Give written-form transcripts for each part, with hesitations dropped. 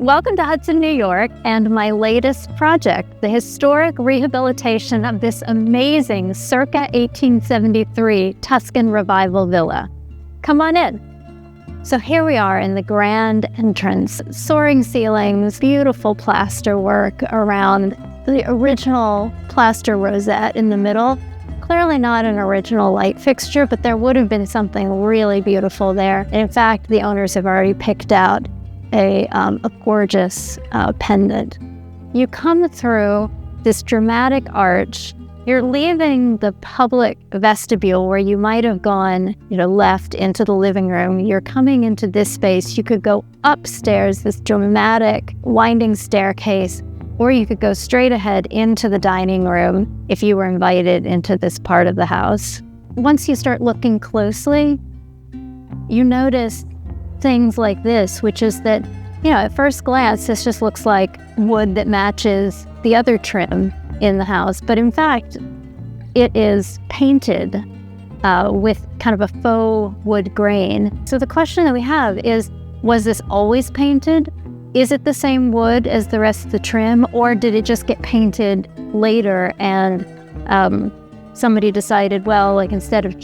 Welcome to Hudson, New York, and my latest project, the historic rehabilitation of this amazing circa 1873 Tuscan revival villa. Come on in. So here we are in the grand entrance, soaring ceilings, beautiful plaster work around the original plaster rosette in the middle. Clearly not an original light fixture, but there would have been something really beautiful there. And in fact, the owners have already picked out a gorgeous pendant. You come through this dramatic arch. You're leaving the public vestibule where you might have gone, left into the living room. You're coming into this space. You could go upstairs, this dramatic winding staircase, or you could go straight ahead into the dining room if you were invited into this part of the house. Once you start looking closely, you notice things like this, which is that, at first glance, this just looks like wood that matches the other trim in the house. But in fact, it is painted with kind of a faux wood grain. So the question that we have is, was this always painted? Is it the same wood as the rest of the trim, or did it just get painted later and somebody decided, instead of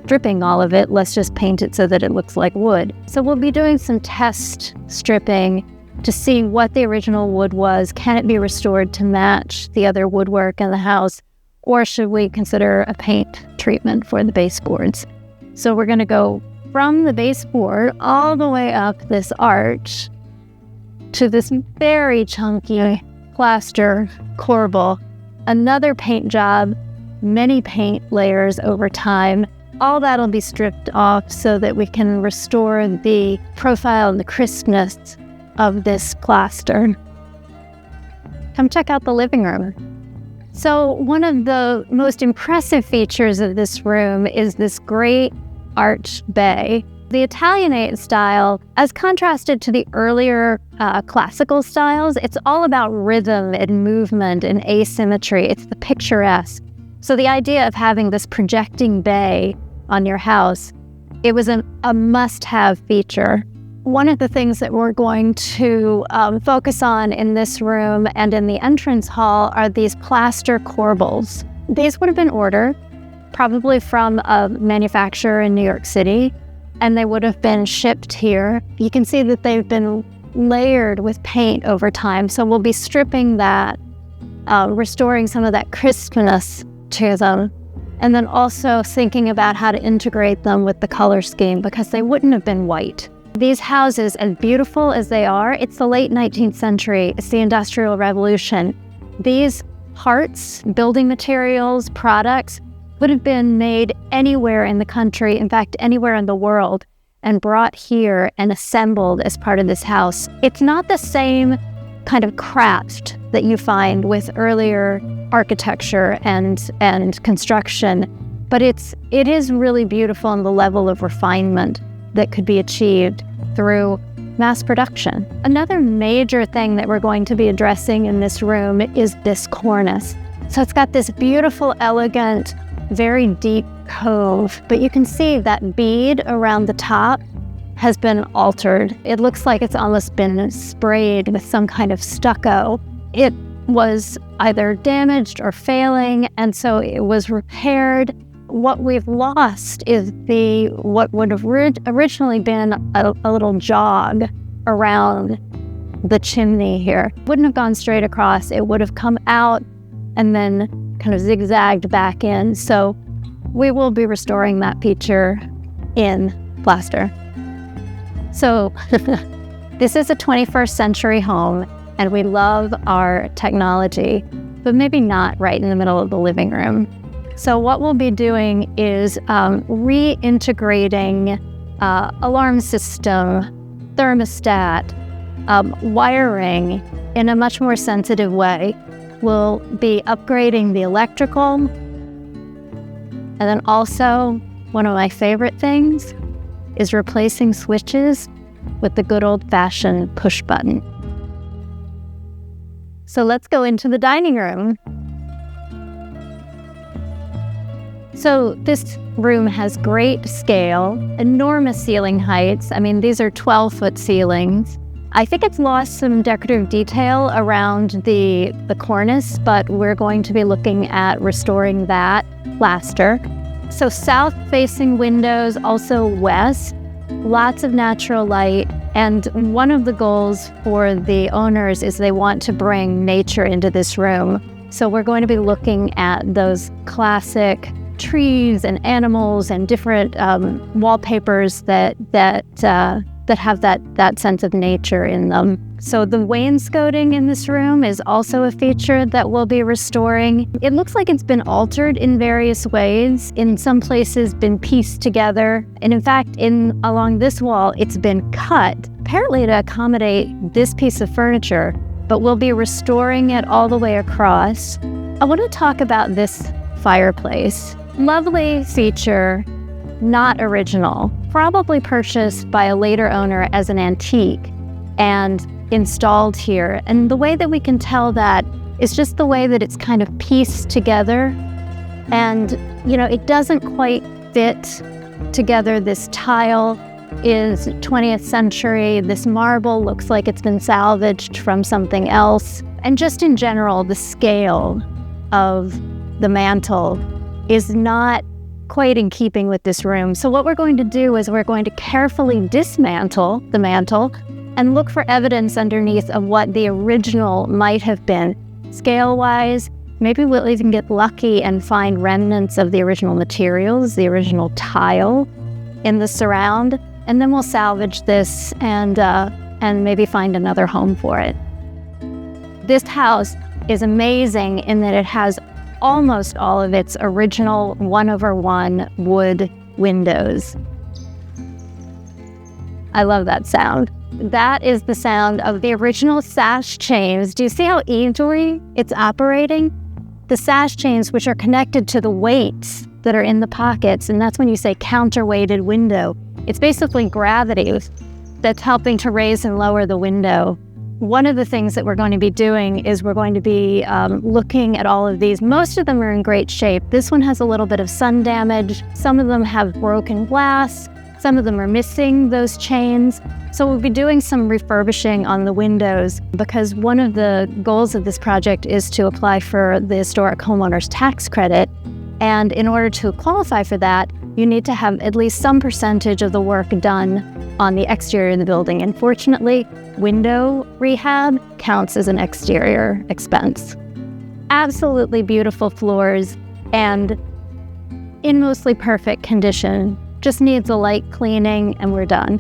stripping all of it, let's just paint it so that it looks like wood. So we'll be doing some test stripping to see what the original wood was. Can it be restored to match the other woodwork in the house, or should we consider a paint treatment for the baseboards? So we're going to go from the baseboard all the way up this arch to this very chunky plaster corbel. Another paint job, many paint layers over time. All that'll be stripped off so that we can restore the profile and the crispness of this plaster. Come check out the living room. So one of the most impressive features of this room is this great arch bay. The Italianate style, as contrasted to the earlier classical styles, it's all about rhythm and movement and asymmetry. It's the picturesque. So the idea of having this projecting bay on your house, it was a must-have feature. One of the things that we're going to focus on in this room and in the entrance hall are these plaster corbels. These would have been ordered probably from a manufacturer in New York City, and they would have been shipped here. You can see that they've been layered with paint over time, so we'll be stripping that, restoring some of that crispness to them, and then also thinking about how to integrate them with the color scheme because they wouldn't have been white. These houses, as beautiful as they are, it's the late 19th century, it's the Industrial Revolution. These parts, building materials, products, would have been made anywhere in the country, in fact, anywhere in the world, and brought here and assembled as part of this house. It's not the same kind of craft that you find with earlier architecture and construction, but it is really beautiful in the level of refinement that could be achieved through mass production. Another major thing that we're going to be addressing in this room is this cornice. So it's got this beautiful, elegant, very deep cove, but you can see that bead around the top has been altered. It looks like it's almost been sprayed with some kind of stucco. It was either damaged or failing, and so it was repaired. What we've lost is what would have originally been a little jog around the chimney here. It wouldn't have gone straight across. It would have come out and then kind of zigzagged back in. So we will be restoring that feature in plaster. So this is a 21st century home, and we love our technology, but maybe not right in the middle of the living room. So what we'll be doing is reintegrating alarm system, thermostat, wiring in a much more sensitive way. We'll be upgrading the electrical, and then also one of my favorite things is replacing switches with the good old-fashioned push button. So let's go into the dining room. So this room has great scale, enormous ceiling heights. I mean, these are 12-foot ceilings. I think it's lost some decorative detail around the cornice, but we're going to be looking at restoring that plaster. So south-facing windows, also west, lots of natural light. And one of the goals for the owners is they want to bring nature into this room. So we're going to be looking at those classic trees and animals and different wallpapers that have that sense of nature in them. So the wainscoting in this room is also a feature that we'll be restoring. It looks like it's been altered in various ways. In some places, been pieced together. And in fact, along this wall, it's been cut, apparently to accommodate this piece of furniture, but we'll be restoring it all the way across. I want to talk about this fireplace. Lovely feature, not original. Probably purchased by a later owner as an antique and installed here. And the way that we can tell that is just the way that it's kind of pieced together. And, it doesn't quite fit together. This tile is 20th century. This marble looks like it's been salvaged from something else. And just in general, the scale of the mantle is not quite in keeping with this room. So what we're going to do is we're going to carefully dismantle the mantle and look for evidence underneath of what the original might have been. Scale-wise, maybe we'll even get lucky and find remnants of the original materials, the original tile in the surround, and then we'll salvage this and maybe find another home for it. This house is amazing in that it has almost all of its original 1/1 wood windows. I love that sound. That is the sound of the original sash chains. Do you see how easily it's operating? The sash chains, which are connected to the weights that are in the pockets, and that's when you say counterweighted window. It's basically gravity that's helping to raise and lower the window. One of the things that we're going to be doing is we're going to be looking at all of these. Most of them are in great shape. This one has a little bit of sun damage. Some of them have broken glass. Some of them are missing those chains. So we'll be doing some refurbishing on the windows because one of the goals of this project is to apply for the historic homeowner's tax credit. And in order to qualify for that, you need to have at least some percentage of the work done on the exterior of the building. And fortunately, window rehab counts as an exterior expense. Absolutely beautiful floors and in mostly perfect condition. Just needs a light cleaning and we're done.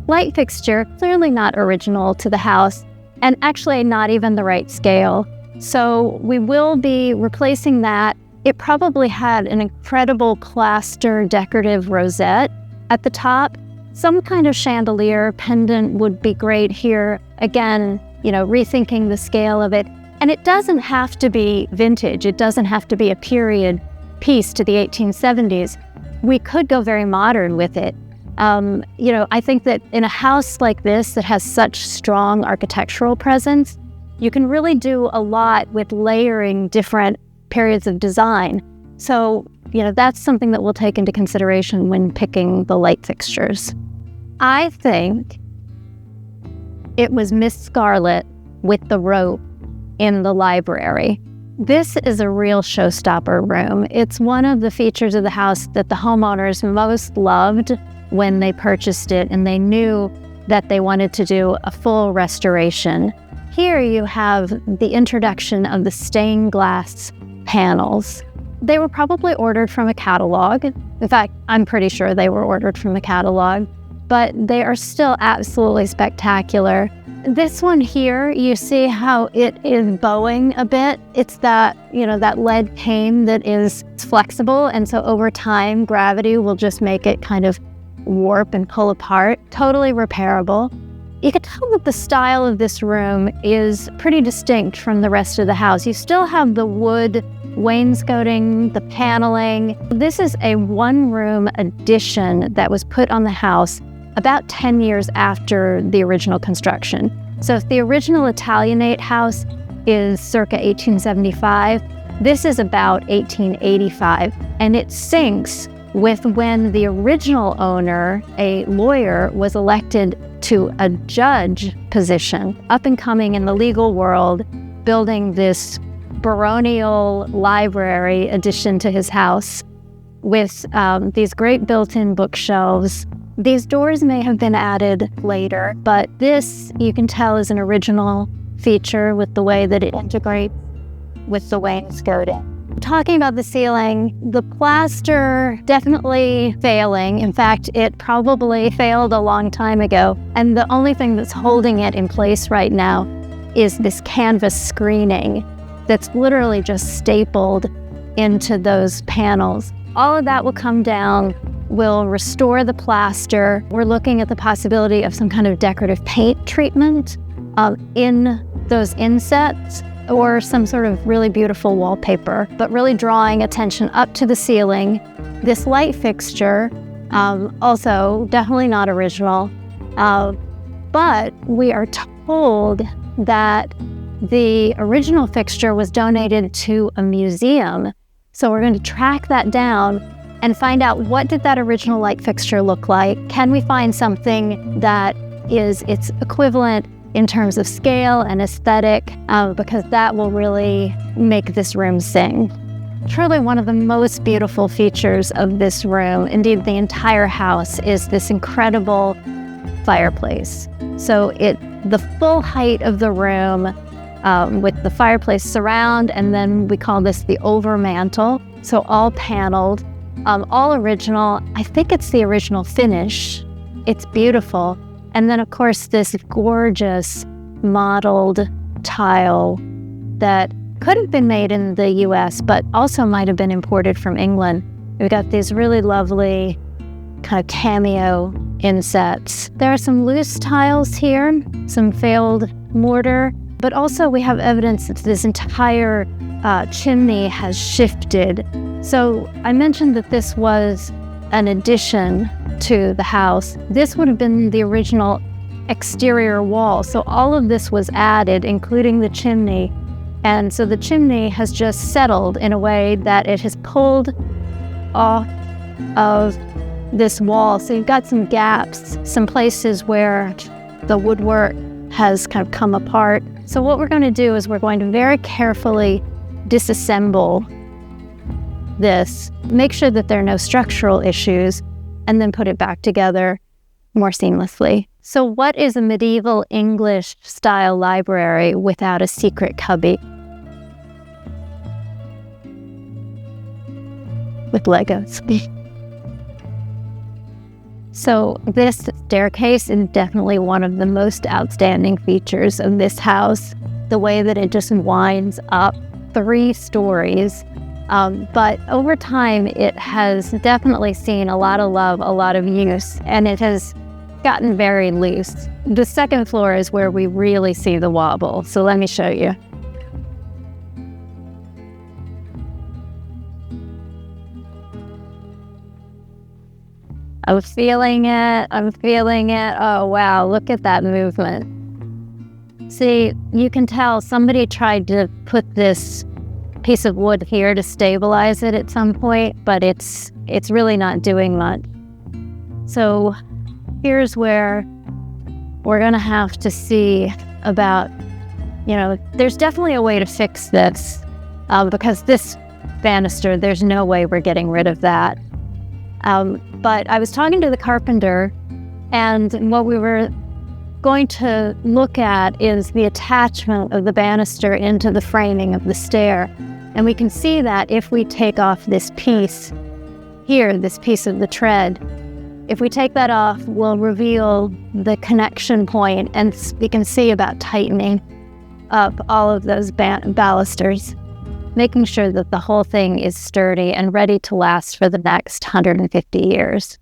Light fixture, clearly not original to the house and actually not even the right scale. So we will be replacing that. It probably had an incredible plaster decorative rosette at the top. Some kind of chandelier pendant would be great here. Again, rethinking the scale of it. And it doesn't have to be vintage. It doesn't have to be a period piece to the 1870s. We could go very modern with it. I think that in a house like this that has such strong architectural presence, you can really do a lot with layering different periods of design. So, that's something that we'll take into consideration when picking the light fixtures. I think it was Miss Scarlet with the rope in the library. This is a real showstopper room. It's one of the features of the house that the homeowners most loved when they purchased it, and they knew that they wanted to do a full restoration. Here you have the introduction of the stained glass panels. They were probably ordered from a catalog. In fact, I'm pretty sure they were ordered from a catalog, but they are still absolutely spectacular. This one here, you see how it is bowing a bit. It's that lead pane that is flexible, and so over time, gravity will just make it kind of warp and pull apart. Totally repairable. You can tell that the style of this room is pretty distinct from the rest of the house. You still have the wood wainscoting, the paneling. This is a one-room addition that was put on the house about 10 years after the original construction. So if the original Italianate house is circa 1875, this is about 1885, and it syncs with when the original owner, a lawyer, was elected to a judge position, up and coming in the legal world, building this baronial library addition to his house with these great built-in bookshelves. These doors may have been added later, but this, you can tell, is an original feature with the way that it integrates with the wainscoting. Talking about the ceiling, the plaster definitely failing. In fact, it probably failed a long time ago. And the only thing that's holding it in place right now is this canvas screening that's literally just stapled into those panels. All of that will come down. We'll restore the plaster. We're looking at the possibility of some kind of decorative paint treatment in those insets, or some sort of really beautiful wallpaper, but really drawing attention up to the ceiling. This light fixture, also definitely not original, but we are told that the original fixture was donated to a museum. So we're going to track that down and find out, what did that original light fixture look like? Can we find something that is its equivalent in terms of scale and aesthetic, because that will really make this room sing. Truly one of the most beautiful features of this room, indeed the entire house, is this incredible fireplace. So the full height of the room, with the fireplace surround, and then we call this the overmantel. So all paneled, all original. I think it's the original finish. It's beautiful. And then, of course, this gorgeous modeled tile that could have been made in the US, but also might have been imported from England. We've got these really lovely kind of cameo insets. There are some loose tiles here, some failed mortar, but also we have evidence that this entire chimney has shifted. So I mentioned that this was an addition to the house. This would have been the original exterior wall. So all of this was added, including the chimney. And so the chimney has just settled in a way that it has pulled off of this wall. So you've got some gaps, some places where the woodwork has kind of come apart. So what we're going to do is we're going to very carefully disassemble this, make sure that there are no structural issues, and then put it back together more seamlessly. So what is a medieval English style library without a secret cubby? With Legos. So this staircase is definitely one of the most outstanding features of this house. The way that it just winds up 3 stories. But over time, it has definitely seen a lot of love, a lot of use, and it has gotten very loose. The second floor is where we really see the wobble. So let me show you. I'm feeling it. Oh, wow, look at that movement. See, you can tell somebody tried to put this piece of wood here to stabilize it at some point, but it's really not doing much. So here's where we're going to have to see about, there's definitely a way to fix this, because this banister, there's no way we're getting rid of that. But I was talking to the carpenter, and what we were going to look at is the attachment of the banister into the framing of the stair. And we can see that if we take off this piece here, this piece of the tread, if we take that off, we'll reveal the connection point, and we can see about tightening up all of those balusters, making sure that the whole thing is sturdy and ready to last for the next 150 years.